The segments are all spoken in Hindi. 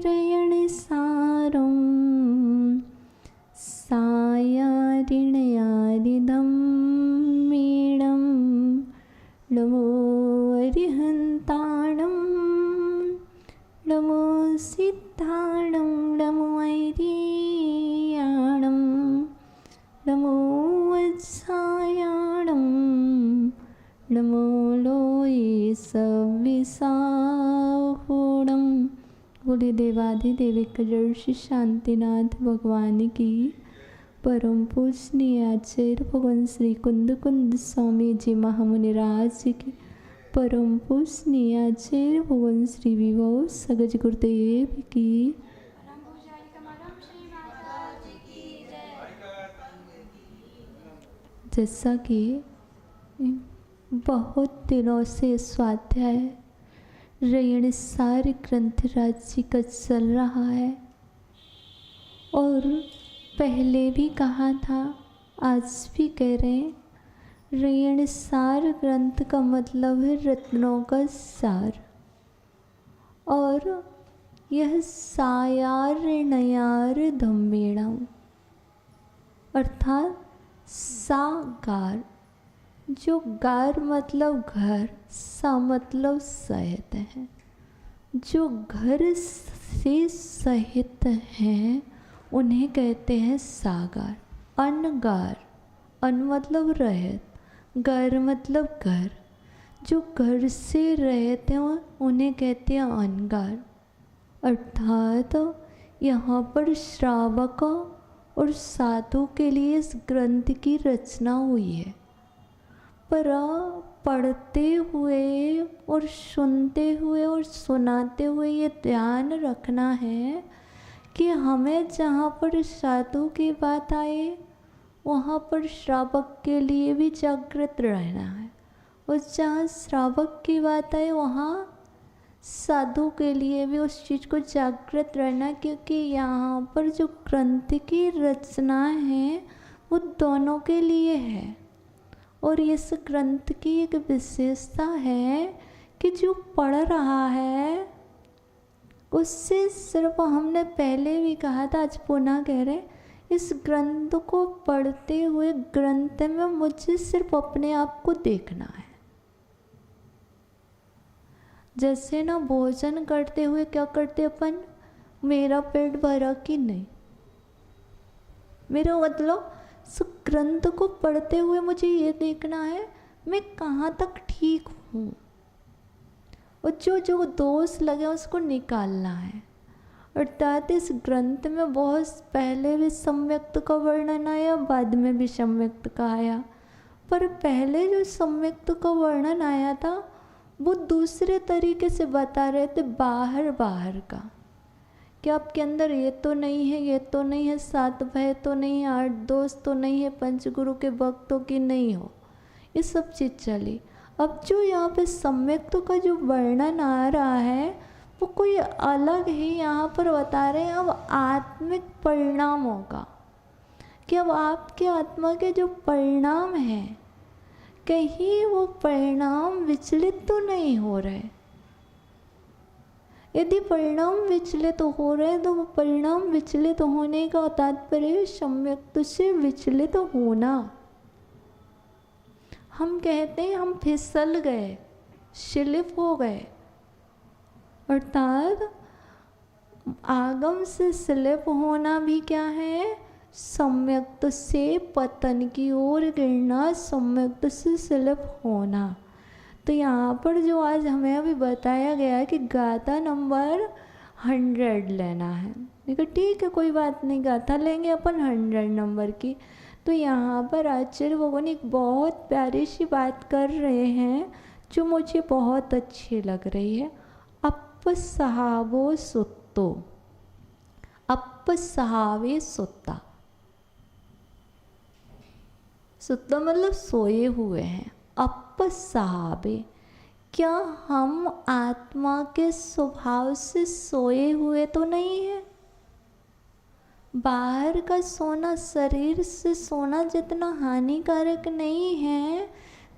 रयणसारं सायारिणयारिदं मीडं नमो अरिहन्ताणं नमो सिद्धाणं नमो ऐरियाणं नमो वत्सायाणं नमो लोये सविसाहुणं। बोले देवाधिदेव श्री शांतिनाथ भगवान की। परम पूजनीय आचार्य भगवान श्री कुंद स्वामी जी महामुनिराज की। परम पूजनीय आचार्य भगवान श्री विभव सगज गुरुदेव की। जैसा कि बहुत दिनों से स्वाध्याय रयणसार ग्रंथराज जी का चल रहा है और पहले भी कहा था, आज भी कह रहे हैं, रयणसार ग्रंथ का मतलब है रत्नों का सार। और यह सायार नयार धम्मेणम अर्थात सागार, जो गार मतलब घर, सा मतलब सहित है, जो घर से सहित हैं उन्हें कहते हैं सागार। अनगार, अन मतलब रहित, गार मतलब घर, जो घर से रहित हैं उन्हें कहते हैं अनगार। अर्थात यहाँ पर श्रावक और साधु के लिए इस ग्रंथ की रचना हुई है। पर पढ़ते हुए और सुनते हुए और सुनाते हुए ये ध्यान रखना है कि हमें जहाँ पर साधु की बात आए वहाँ पर श्रावक के लिए भी जागृत रहना है, और जहाँ श्रावक की बात आए वहाँ साधु के लिए भी उस चीज़ को जागृत रहना, क्योंकि यहाँ पर जो ग्रंथ की रचना है वो दोनों के लिए है। और इस ग्रंथ की एक विशेषता है कि जो पढ़ रहा है उससे सिर्फ, हमने पहले भी कहा था, आज पुनः कह रहे, इस ग्रंथ को पढ़ते हुए ग्रंथ में मुझे सिर्फ अपने आप को देखना है। जैसे ना भोजन करते हुए क्या करते अपन, मेरा पेट भरा कि नहीं, मेरा मतलब ग्रंथ को पढ़ते हुए मुझे ये देखना है मैं कहाँ तक ठीक हूँ, और जो जो दोष लगे उसको निकालना है। अर्थात इस ग्रंथ में बहुत पहले भी सम्यक्त का वर्णन आया, बाद में भी सम्यक्त का आया, पर पहले जो सम्यक्त का वर्णन आया था वो दूसरे तरीके से बता रहे थे, बाहर का, कि आपके अंदर ये तो नहीं है, ये तो नहीं है, सात भय तो नहीं है, आठ दोष तो नहीं है, पंचगुरु के भक्तों की नहीं हो, ये सब चीज़ चली। अब जो यहाँ पे सम्यक्त का जो वर्णन आ रहा है वो कोई अलग ही यहाँ पर बता रहे हैं। अब आत्मिक परिणाम होगा कि अब आपके आत्मा के जो परिणाम हैं कहीं वो परिणाम विचलित तो नहीं हो रहे। यदि परिणाम विचलित हो रहे तो वो परिणाम विचलित होने का तात्पर्य सम्यक्त से विचलित होना। हम कहते हैं हम फिसल गए, स्लिप हो गए, अर्थात आगम से स्लिप होना भी क्या है, सम्यक्त से पतन की ओर गिरना, सम्यक्त से स्लिप होना। तो यहाँ पर जो आज हमें अभी बताया गया है कि गाथा नंबर 100 लेना है। देखो ठीक है, कोई बात नहीं, गाथा लेंगे अपन 100 नंबर की। तो यहाँ पर आचार्य भगवान एक बहुत प्यारी सी बात कर रहे हैं जो मुझे बहुत अच्छी लग रही है। अपसहावो सुत्तो, अपसहावे सुत्ता, सुत्ता मतलब सोए हुए हैं। अपसहावे, क्या हम आत्मा के स्वभाव से सोए हुए तो नहीं है? बाहर का सोना, शरीर से सोना जितना हानिकारक नहीं है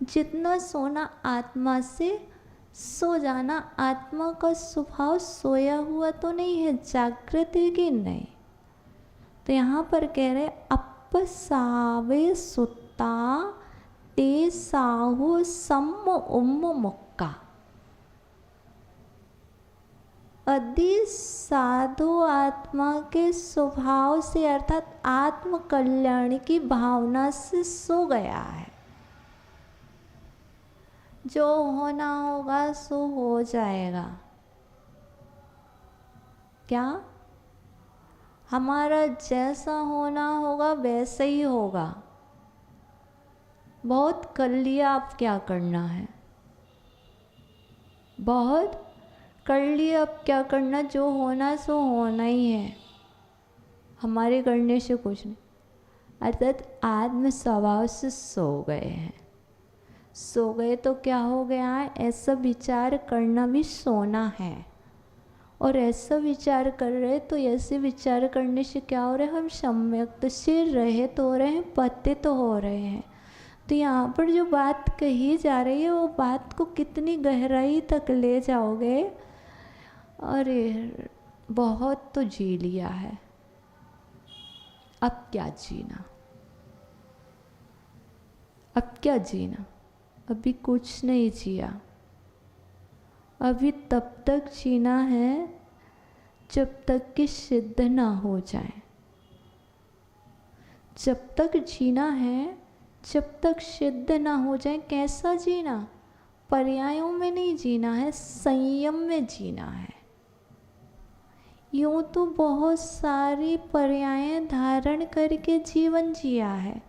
जितना सोना आत्मा से सो जाना, आत्मा का स्वभाव सोया हुआ तो नहीं है, जागृत है कि नहीं। तो यहाँ पर कह रहे अपसावे सुत्ता ते साहु सम उम मुक्का। यदि साधु आत्मा के स्वभाव से अर्थात आत्म कल्याण की भावना से सो गया है, जो होना होगा सो हो जाएगा। क्या हमारा जैसा होना होगा वैसे ही होगा। बहुत कर लिया, अब क्या करना है, बहुत कर लिया, अब क्या करना, जो होना सो होना ही है, हमारे करने से कुछ नहीं। अर्थात आत्म स्वभाव से सो गए हैं। सो गए तो क्या हो गया है, ऐसा विचार करना भी सोना है। और ऐसा विचार कर रहे तो ऐसे विचार करने से क्या हो रहा है, हम सम्यक से रहित हो रहे हैं, पतित हो रहे हैं। तो यहाँ पर जो बात कही जा रही है वो बात को कितनी गहराई तक ले जाओगे। अरे बहुत तो जी लिया है, अब क्या जीना, अब क्या जीना, अभी कुछ नहीं जिया। अभी तब तक जीना है जब तक कि सिद्ध ना हो जाए। जब तक जीना है जब तक सिद्ध ना हो जाए। कैसा जीना, पर्यायों में नहीं जीना है, संयम में जीना है। यूँ तो बहुत सारी पर्यायें धारण करके जीवन जिया है,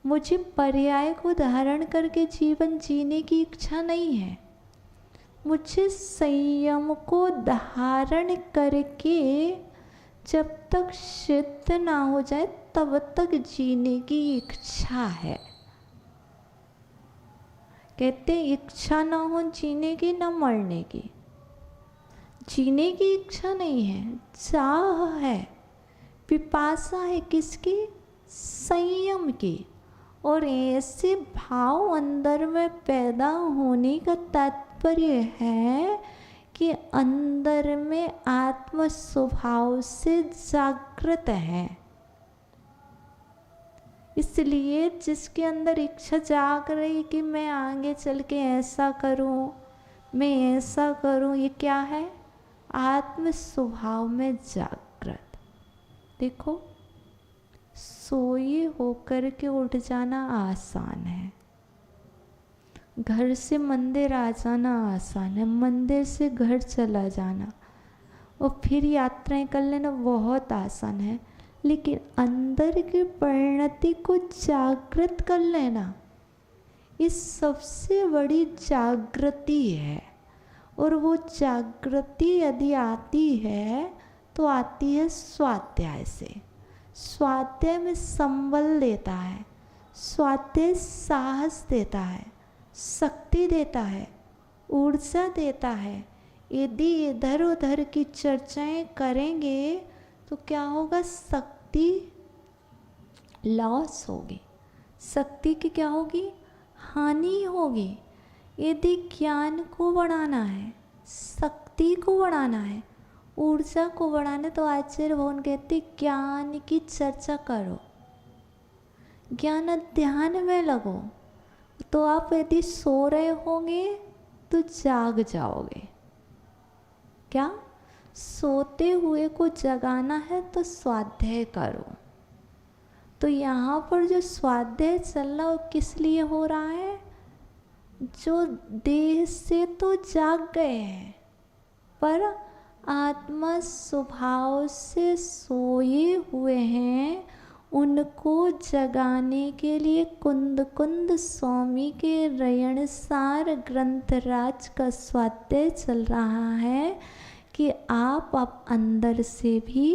मुझे पर्याय को धारण करके जीवन जीने की इच्छा नहीं है। मुझे संयम को धारण करके जब तक सिद्ध ना हो जाए तब तक जीने की इच्छा है। कहते इच्छा ना हो जीने की, ना मरने की। जीने की इच्छा नहीं है, चाह है, पिपासा है, किसकी, संयम की। और ऐसे भाव अंदर में पैदा होने का तात्पर्य है कि अंदर में आत्म स्वभाव से जागृत है। इसलिए जिसके अंदर इच्छा जाग रही कि मैं आगे चल के ऐसा करूं, मैं ऐसा करूं, ये क्या है, आत्म स्वभाव में जागृत। देखो, सोए होकर के उठ जाना आसान है, घर से मंदिर आ जाना आसान है, मंदिर से घर चला जाना और फिर यात्राएं कर लेना बहुत आसान है। लेकिन अंदर की परिणति को जागृत कर लेना, इस सबसे बड़ी जागृति है। और वो जागृति यदि आती है तो आती है स्वाध्याय से। स्वाध्याय में संबल देता है, स्वाध्याय साहस देता है, शक्ति देता है, ऊर्जा देता है। यदि इधर उधर की चर्चाएं करेंगे तो क्या होगा, शक्ति लॉस होगी, शक्ति की क्या होगी, हानि होगी। यदि ज्ञान को बढ़ाना है, शक्ति को बढ़ाना है, ऊर्जा को बढ़ाना, तो आचार्य भगवान कहते ज्ञान की चर्चा करो, ज्ञान ध्यान में लगो। तो आप यदि सो रहे होंगे तो जाग जाओगे। क्या, सोते हुए को जगाना है तो स्वाध्याय करो। तो यहाँ पर जो स्वाध्याय चल रहा है वो किस लिए हो रहा है, जो देह से तो जाग गए हैं पर आत्मा स्वभाव से सोए हुए हैं, उनको जगाने के लिए कुंद कुंद स्वामी के रयणसार ग्रंथराज का स्वाध्याय चल रहा है कि आप अंदर से भी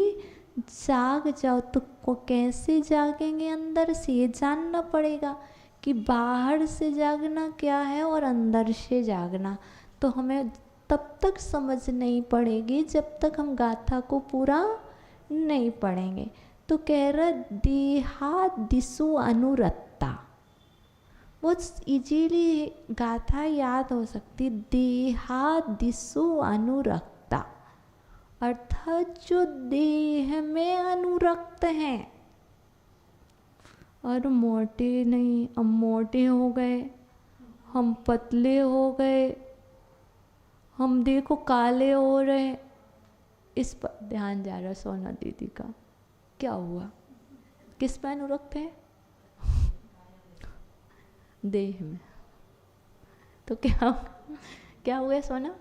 जाग जाओ। तो को कैसे जागेंगे, अंदर से ये जानना पड़ेगा कि बाहर से जागना क्या है और अंदर से जागना। तो हमें तब तक समझ नहीं पड़ेगी जब तक हम गाथा को पूरा नहीं पढ़ेंगे। तो कह रहा देहा दिशु अनुरत्ता, बहुत इजीली गाथा याद हो सकती। देहादिषु अनुरक्ता, अर्थात जो देह में अनुरक्त हैं और मोटे नहीं, हम मोटे हो गए, हम पतले हो गए, हम देखो काले हो रहे, इस पर ध्यान जा रहा सोना दीदी का। क्या हुआ, किस पर अनुरक्त है? देह में। तो क्या हुए सोना?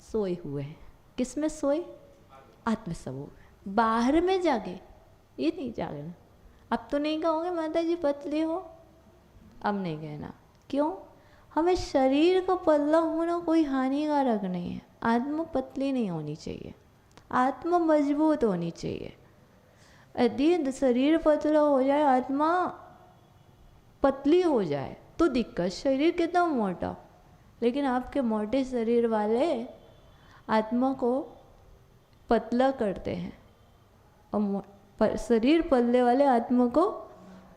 सोए हुए। किस में सोए? आत्मस्वरूप में। बाहर में जागे, ये नहीं जागना। अब तो नहीं कहोगे माता जी पतले हो, अब नहीं कहना। क्यों? हमें शरीर का पतला होना कोई हानिकारक नहीं है। आत्मा पतली नहीं होनी चाहिए, आत्मा मजबूत होनी चाहिए। यदि शरीर पतला हो जाए, आत्मा पतली हो जाए तो दिक्कत। शरीर कितना मोटा, लेकिन आपके मोटे शरीर वाले आत्मा को पतला करते हैं, और शरीर पतले वाले आत्मा को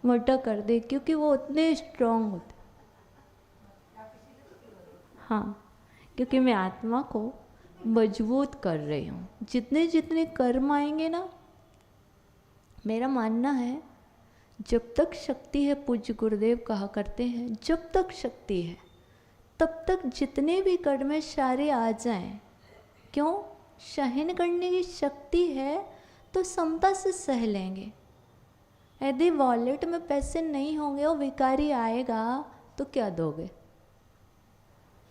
मोटा कर दे, क्योंकि वो उतने स्ट्रांग होते। हाँ, क्योंकि मैं आत्मा को मजबूत कर रही हूँ। जितने जितने कर्म आएंगे ना, मेरा मानना है जब तक शक्ति है, पूज्य गुरुदेव कहा करते हैं, जब तक शक्ति है तब तक जितने भी कर्म है सारे आ जाएं। क्यों? सहन करने की शक्ति है तो समता से सह लेंगे। यदि वॉलेट में पैसे नहीं होंगे और भिखारी आएगा तो क्या दोगे?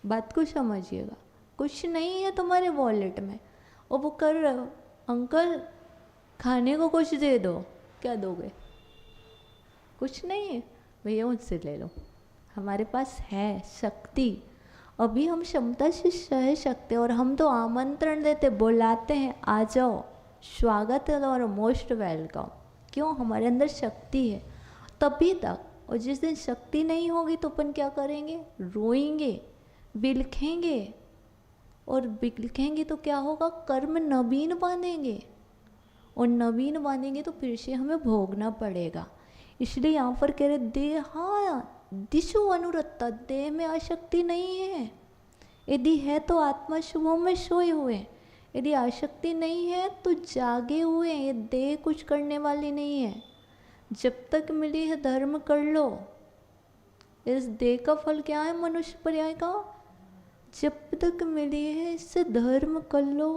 बात को समझिएगा। कुछ नहीं है तुम्हारे वॉलेट में और वो कर रहे हो, अंकल खाने को कुछ दे दो, क्या दोगे? कुछ नहीं है, भैया मुझसे ले लो। हमारे पास है शक्ति, अभी हम क्षमता से सह सकते। और हम तो आमंत्रण देते, बुलाते हैं, आ जाओ, स्वागत है और मोस्ट वेलकम। क्यों? हमारे अंदर शक्ति है तभी तक। और जिस दिन शक्ति नहीं होगी तो अपन क्या करेंगे? रोएंगे, बिलखेंगे, और बिलखेंगे तो क्या होगा? कर्म नवीन बांधेंगे, और नवीन बांधेंगे तो फिर से हमें भोगना पड़ेगा। इसलिए यहाँ पर कह रहे देहादिषु अनुरक्ता, देह में आसक्ति नहीं है। यदि है तो आत्मा शुभों में सोए हुए, यदि आसक्ति नहीं है तो जागे हुए। ये देह कुछ करने वाली नहीं है। जब तक मिली है धर्म कर लो। इस देह का फल क्या है मनुष्य पर्याय का? जब तक मिली है इससे धर्म कर लो,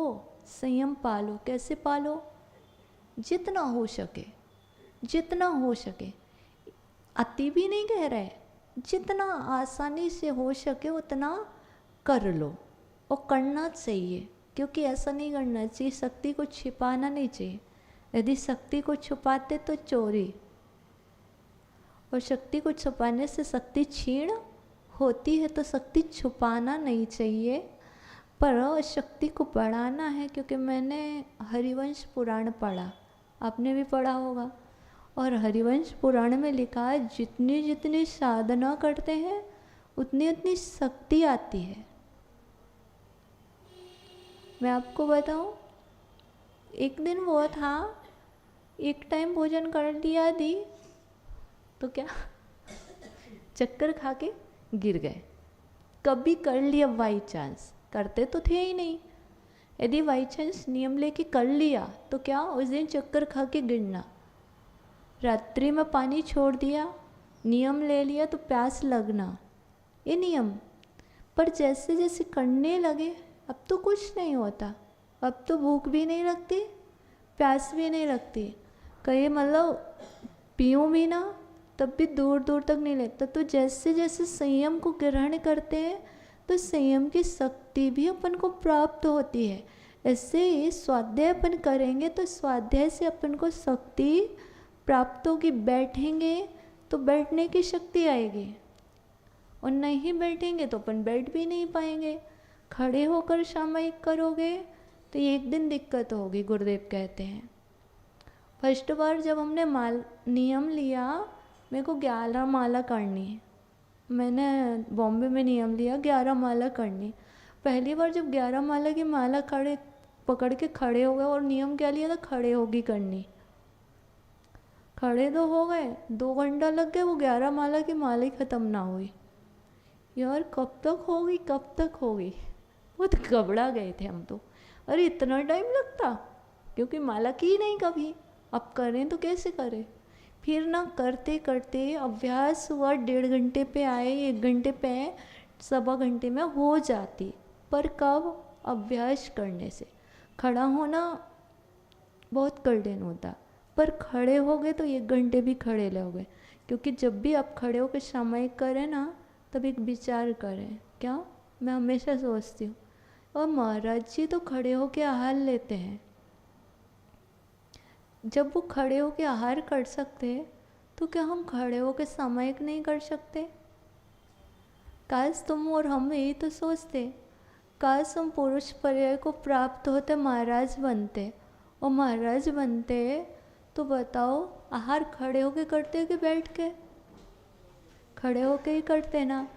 संयम पालो। कैसे पालो? जितना हो सके, जितना हो सके। अति भी नहीं कह रहे, जितना आसानी से हो सके उतना कर लो। और करना चाहिए, क्योंकि ऐसा नहीं करना चाहिए, शक्ति को छिपाना नहीं चाहिए। यदि शक्ति को छुपाते तो चोरी, और शक्ति को छुपाने से शक्ति क्षीण होती है। तो शक्ति छुपाना नहीं चाहिए, पर शक्ति को बढ़ाना है। क्योंकि मैंने हरिवंश पुराण पढ़ा, आपने भी पढ़ा होगा, और हरिवंश पुराण में लिखा है जितनी जितनी साधना करते हैं उतनी उतनी शक्ति आती है। मैं आपको बताऊं, एक दिन वो था, एक टाइम भोजन कर लिया दी तो क्या चक्कर खा के गिर गए। कभी कर लिया बाई चांस, करते तो थे ही नहीं। यदि बाई चांस नियम लेके कर लिया तो क्या उस दिन चक्कर खा के गिरना। रात्रि में पानी छोड़ दिया, नियम ले लिया तो प्यास लगना, ये नियम। पर जैसे जैसे करने लगे अब तो कुछ नहीं होता। अब तो भूख भी नहीं लगती, प्यास भी नहीं लगती। कहीं मतलब पीऊँ भी ना तब भी दूर दूर तक नहीं लगता। तो जैसे जैसे संयम को ग्रहण करते हैं तो संयम की शक्ति भी अपन को प्राप्त होती है। ऐसे ही स्वाध्याय अपन करेंगे तो स्वाध्याय से अपन को शक्ति प्राप्त होगी। बैठेंगे तो बैठने की शक्ति आएगी, और नहीं बैठेंगे तो अपन बैठ भी नहीं पाएंगे। खड़े होकर सामयिक करोगे तो एक दिन दिक्कत होगी, गुरुदेव कहते हैं। फर्स्ट बार जब हमने नियम लिया, मेरे को 11 माला करनी है। मैंने बॉम्बे में नियम लिया 11 माला करनी। पहली बार जब 11 माला की माला पकड़ के खड़े हो गए, और नियम क्या लिया था? खड़े होगी करनी। खड़े तो हो गए, 2 घंटा लग गए, वो 11 माला की माला ही ख़त्म ना हुई। यार कब तक होगी, कब तक होगी। वो तो घबरा गए थे हम तो, अरे इतना टाइम लगता, क्योंकि माला की नहीं कभी, अब करें तो कैसे करें। फिर ना करते करते अभ्यास हुआ, 1.5 घंटे पे आए, 1 घंटे पे आए, 1.25 घंटे में हो जाती। पर कब? अभ्यास करने से। खड़ा होना बहुत कठिन होता, पर खड़े हो गए तो 1 घंटे भी खड़े रहोगे। क्योंकि जब भी आप खड़े होकर सामयिक करें ना, तब एक विचार करें, क्या मैं हमेशा सोचती हूँ, और महाराज जी तो खड़े होकर आहार लेते हैं, जब वो खड़े होकर आहार कर सकते तो क्या हम खड़े होकर सामयिक नहीं कर सकते? काश तुम और हम यही तो सोचते, काश हम पुरुष पर्याय को प्राप्त होते महाराज बनते, और महाराज बनते तो बताओ आहार खड़े होके करते कि बैठ के? खड़े होके ही करते ना।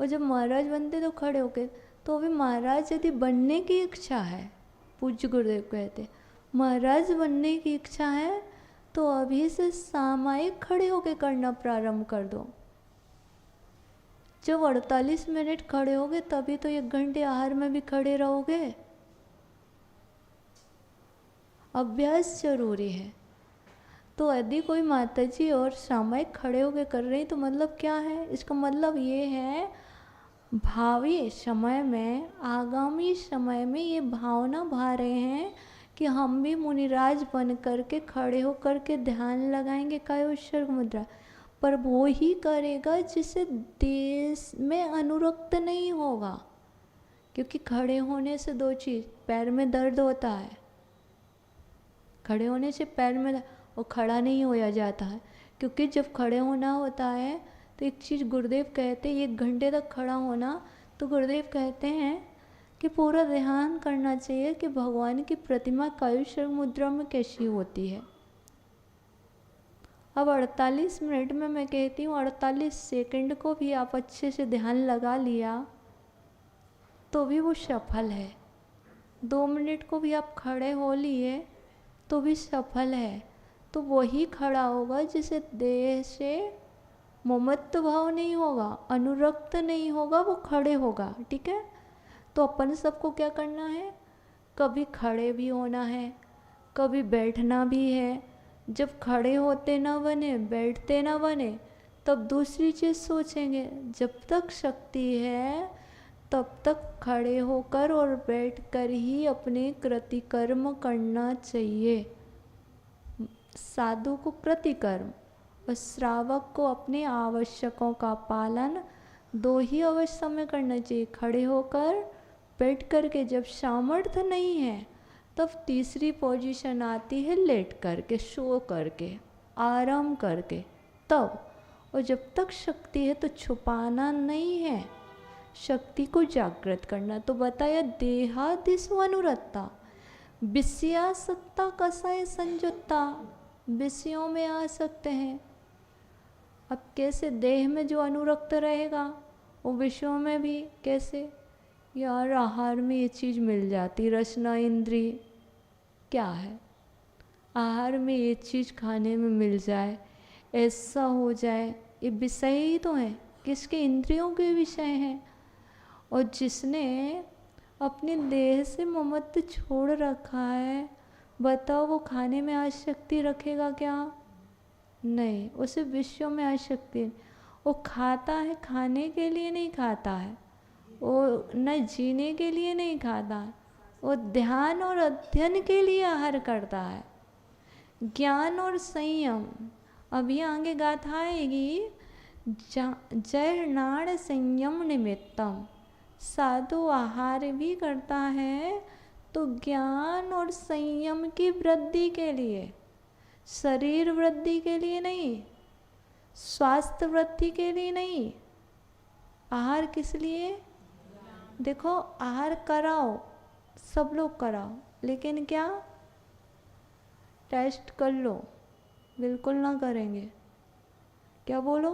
और जब महाराज बनते तो खड़े होके। तो अभी महाराज यदि बनने की इच्छा है, पूज्य गुरुदेव कहते महाराज बनने की इच्छा है, तो अभी से सामयिक खड़े होके करना प्रारंभ कर दो। जब 48 मिनट खड़े होगे तभी तो 1 घंटे आहार में भी खड़े रहोगे। अभ्यास जरूरी है। तो यदि कोई माताजी और सामयिक खड़े होकर कर रही, तो मतलब क्या है? इसका मतलब ये है, भावी समय में, आगामी समय में ये भावना भा रहे हैं कि हम भी मुनिराज बन करके खड़े होकर के ध्यान लगाएंगे कायोत्सर्ग मुद्रा। पर वो ही करेगा जिसे देश में अनुरक्त नहीं होगा। क्योंकि खड़े होने से 2 चीज़, पैर में दर्द होता है, खड़े होने से पैर में, और खड़ा नहीं होया जाता है। क्योंकि जब खड़े होना होता है तो एक चीज़ गुरुदेव कहते हैं, 1 घंटे तक खड़ा होना, तो गुरुदेव कहते हैं कि पूरा ध्यान करना चाहिए कि भगवान की प्रतिमा कायोत्सर्ग मुद्रा में कैसी होती है। अब 48 मिनट में मैं कहती हूँ 48 सेकंड को भी आप अच्छे से ध्यान लगा लिया तो भी वो सफल है। 2 मिनट को भी आप खड़े हो लिए तो भी सफल है। तो वही खड़ा होगा जिसे देह से ममत्व भाव नहीं होगा, अनुरक्त नहीं होगा, वो खड़े होगा। ठीक है। तो अपन सबको क्या करना है, कभी खड़े भी होना है, कभी बैठना भी है। जब खड़े होते ना बने, बैठते ना बने, तब दूसरी चीज़ सोचेंगे। जब तक शक्ति है तब तक खड़े होकर और बैठकर ही अपने कृतिकर्म करना चाहिए। साधु को प्रतिकर्म और श्रावक को अपने आवश्यकों का पालन 2 ही अवस्था में करना चाहिए, खड़े होकर, बैठ कर के। जब सामर्थ्य नहीं है तब तीसरी पोजीशन आती है, लेट करके, सो करके, आराम करके, तब। और जब तक शक्ति है तो छुपाना नहीं है, शक्ति को जागृत करना। तो बताया देहादिस्वनुरत्ता विषयासक्ता कसाय संजुत्ता, विषयों में आ सकते हैं। अब कैसे देह में जो अनुरक्त रहेगा वो विषयों में भी कैसे? यार आहार में ये चीज़ मिल जाती, रसना इंद्रिय क्या है, आहार में ये चीज़ खाने में मिल जाए, ऐसा हो जाए, ये विषय ही तो है, किसके? इंद्रियों के विषय हैं। और जिसने अपने देह से ममत्व छोड़ रखा है, बताओ वो खाने में आसक्ति रखेगा क्या? नहीं, उसे विषयों में आसक्ति। वो खाता है खाने के लिए नहीं खाता है, वो न जीने के लिए नहीं खाता है, वो ध्यान और अध्ययन के लिए आहार करता है। ज्ञान और संयम, अभी आगे गाथा आएगी, जयनाड़ संयम निमित्तम। साधु आहार भी करता है तो ज्ञान और संयम की वृद्धि के लिए, शरीर वृद्धि के लिए नहीं, स्वास्थ्य वृद्धि के लिए नहीं। आहार किस लिए? देखो आहार कराओ, सब लोग कराओ, लेकिन क्या? टेस्ट कर लो, बिल्कुल ना करेंगे। क्या बोलो?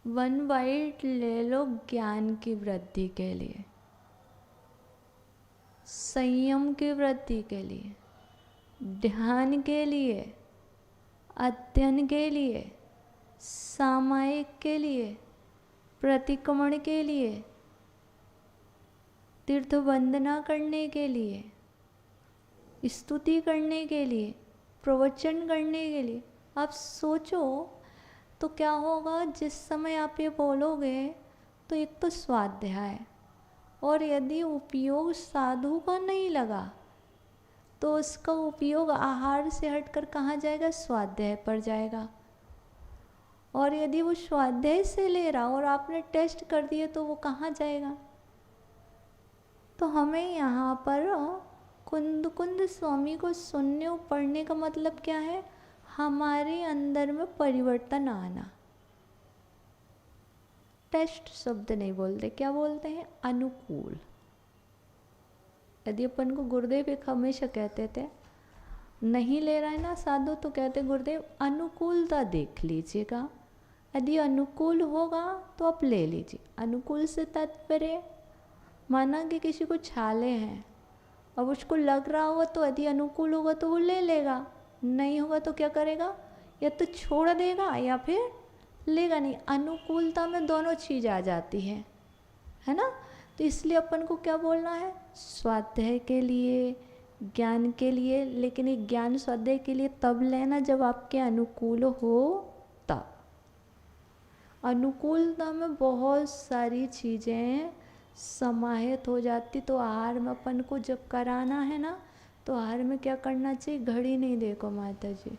1 बाइट ले लो ज्ञान की वृद्धि के लिए, संयम की वृद्धि के लिए, ध्यान के लिए, अध्ययन के लिए, सामायिक के लिए, प्रतिक्रमण के लिए, तीर्थ वंदना करने के लिए, स्तुति करने के लिए, प्रवचन करने के लिए। आप सोचो तो क्या होगा जिस समय आप ये बोलोगे, तो एक तो स्वाध्याय, और यदि उपयोग साधु का नहीं लगा तो उसका उपयोग आहार से हटकर कहाँ जाएगा, स्वाध्याय पर जाएगा। और यदि वो स्वाध्याय से ले रहा और आपने टेस्ट कर दिए तो वो कहाँ जाएगा। तो हमें यहाँ पर कुंद स्वामी को सुनने और पढ़ने का मतलब क्या है, हमारे अंदर में परिवर्तन आना। टेस्ट शब्द नहीं बोलते, क्या बोलते हैं, अनुकूल। यदि अपन को गुरुदेव एक हमेशा कहते थे, नहीं ले रहा है ना साधु, तो कहते गुरुदेव अनुकूलता देख लीजिएगा, यदि अनुकूल होगा तो आप ले लीजिए। अनुकूल से तात्पर्य, माना कि किसी को छाले हैं, अब उसको लग रहा होगा तो यदि अनुकूल होगा तो वो ले लेगा, नहीं होगा तो क्या करेगा, या तो छोड़ देगा या फिर लेगा नहीं। अनुकूलता में दोनों चीज़ आ जाती है ना। तो इसलिए अपन को क्या बोलना है, स्वाध्याय के लिए, ज्ञान के लिए, लेकिन ये ज्ञान स्वाध्याय के लिए तब लेना जब आपके अनुकूल हो तब। अनुकूलता में बहुत सारी चीज़ें समाहित हो जाती। तो आहार में अपन को जब कराना है ना, तो आहार में क्या करना चाहिए, घड़ी नहीं देखो माता जी,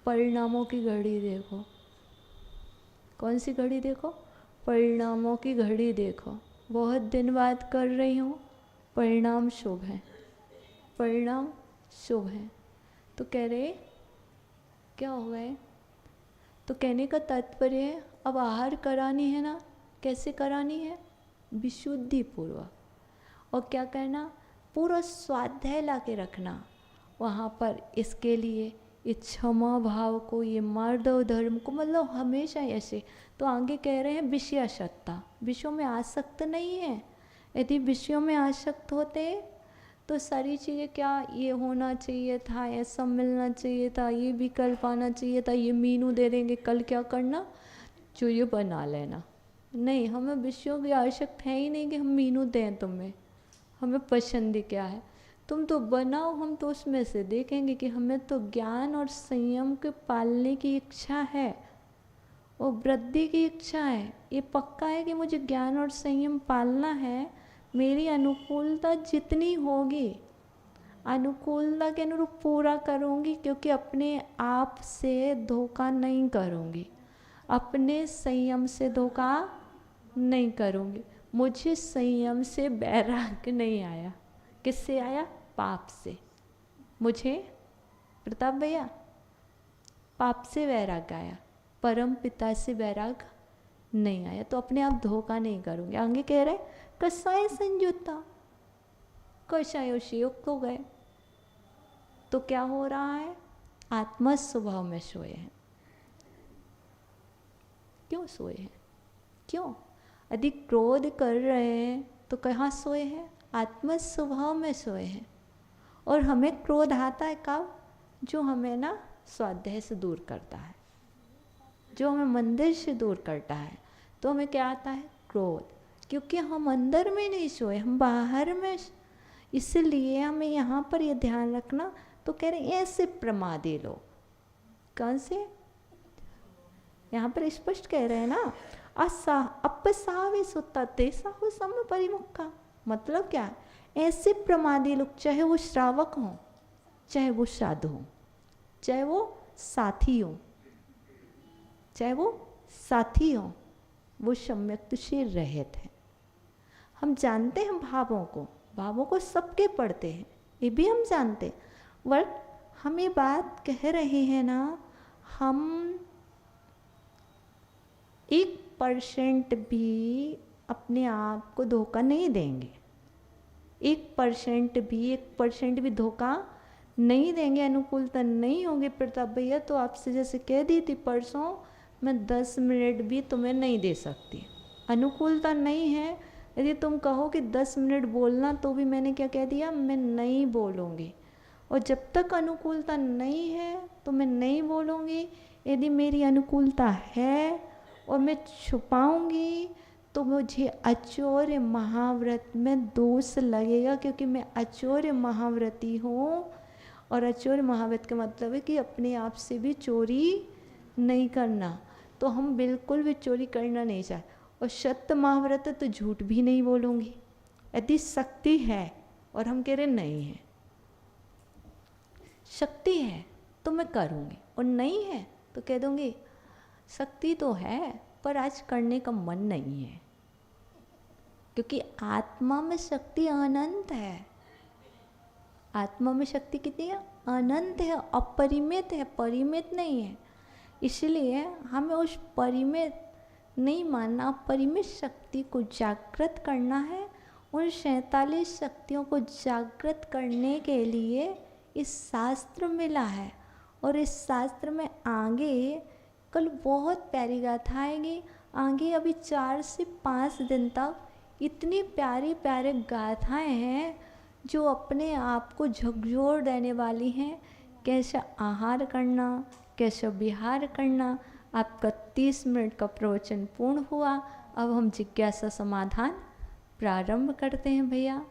परिणामों की घड़ी देखो। कौन सी घड़ी देखो, परिणामों की घड़ी देखो। बहुत दिन बाद कर रही हूँ, परिणाम शुभ है, परिणाम शुभ है। तो कह रहे क्या हो गए, तो कहने का तात्पर्य है अब आहार करानी है ना, कैसे करानी है, विशुद्धि पूर्वक। और क्या करना, पूरा स्वाध्याय ला के रखना वहाँ पर। इसके लिए ये क्षमा भाव को, ये मार्दव धर्म को, मतलब हमेशा ऐसे। तो आगे कह रहे हैं विषयासक्ता, विषयों में आसक्त नहीं है। यदि विषयों में आसक्त होते तो सारी चीज़ें, क्या ये होना चाहिए था, ऐसा मिलना चाहिए था, ये विकल्प आना चाहिए था, ये मीनू दे देंगे, कल क्या करना, जो ये बना लेना। नहीं, हमें विषयों की आवश्यकता है ही नहीं कि हम मीनू दें तुम्हें, हमें पसंद क्या है, तुम तो बनाओ, हम तो उसमें से देखेंगे कि हमें तो ज्ञान और संयम के पालने की इच्छा है और वृद्धि की इच्छा है। ये पक्का है कि मुझे ज्ञान और संयम पालना है। मेरी अनुकूलता जितनी होगी, अनुकूलता के अनुरूप पूरा करूँगी, क्योंकि अपने आप से धोखा नहीं करूँगी, अपने संयम से धोखा नहीं करूँगी। मुझे संयम से वैराग्य नहीं आया, किससे आया, पाप से। मुझे प्रताप भैया पाप से वैराग्य आया, परम पिता से वैराग्य नहीं आया। तो अपने आप धोखा नहीं करूँगी। आगे कह रहे कसाय संयुक्ता, कसायों से युक्त हो गए तो क्या हो रहा है, आत्मा स्वभाव में सोए हैं। क्यों सोए हैं, क्यों, यदि क्रोध कर रहे हैं तो कहाँ सोए हैं, आत्म स्वभाव में सोए हैं। और हमें क्रोध आता है कब, जो हमें ना स्वाध्याय से दूर करता है, जो हमें मंदिर से दूर करता है, तो हमें क्या आता है, क्रोध। क्योंकि हम अंदर में नहीं सोए, हम बाहर में। इसलिए हमें यहाँ पर ये ध्यान रखना। तो कह रहे ऐसे प्रमादी लोग, कौन से, यहाँ पर स्पष्ट कह रहे हैं ना, अपसावे सुता तेसा हो सम परिमुखा। मतलब क्या, ऐसे प्रमादी लोग, चाहे वो श्रावक हों, चाहे वो साधु हों, चाहे वो साथी हों, चाहे वो साथी हों, वो सम्यक से रहित हैं। हम जानते हैं भावों को सबके पढ़ते हैं, ये भी हम जानते हैं। बट हम ये बात कह रहे हैं ना, हम 1% भी अपने आप को धोखा नहीं देंगे, 1% भी धोखा नहीं देंगे। अनुकूलता नहीं होगी प्रताप भैया, तो आपसे जैसे कह दी थी परसों, मैं 10 मिनट भी तुम्हें नहीं दे सकती। अनुकूलता नहीं है, यदि तुम कहो कि 10 मिनट बोलना, तो भी मैंने क्या कह दिया, मैं नहीं बोलूँगी। और जब तक अनुकूलता नहीं है तो मैं नहीं बोलूँगी। यदि मेरी अनुकूलता है और मैं छुपाऊंगी तो मुझे अचौर्य महाव्रत में दोष लगेगा, क्योंकि मैं अचौर्य महाव्रती हूँ। और अचौर्य महाव्रत का मतलब है कि अपने आप से भी चोरी नहीं करना। तो हम बिल्कुल भी चोरी करना नहीं चाहते। और सत्य महाव्रत है तो झूठ भी नहीं बोलूँगी। यदि शक्ति है और हम कह रहे नहीं है, शक्ति है तो मैं करूँगी, और नहीं है तो कह दूँगी शक्ति तो है पर आज करने का मन नहीं है। क्योंकि आत्मा में शक्ति अनंत है। आत्मा में शक्ति कितनी है? अनंत है, अपरिमित है, परिमित नहीं है। इसलिए हमें उस परिमित नहीं मानना, परिमित शक्ति को जागृत करना है। उन 47 शक्तियों को जागृत करने के लिए इस शास्त्र मिला है। और इस शास्त्र में आगे कल बहुत प्यारी गाथा आएगी। आगे अभी 4 से 5 दिन तक इतनी प्यारी प्यारे गाथाएं हैं जो अपने आप को झकझोर देने वाली हैं। कैसे आहार करना, कैसे विहार करना। आपका 30 मिनट का प्रवचन पूर्ण हुआ। अब हम जिज्ञासा समाधान प्रारंभ करते हैं भैया।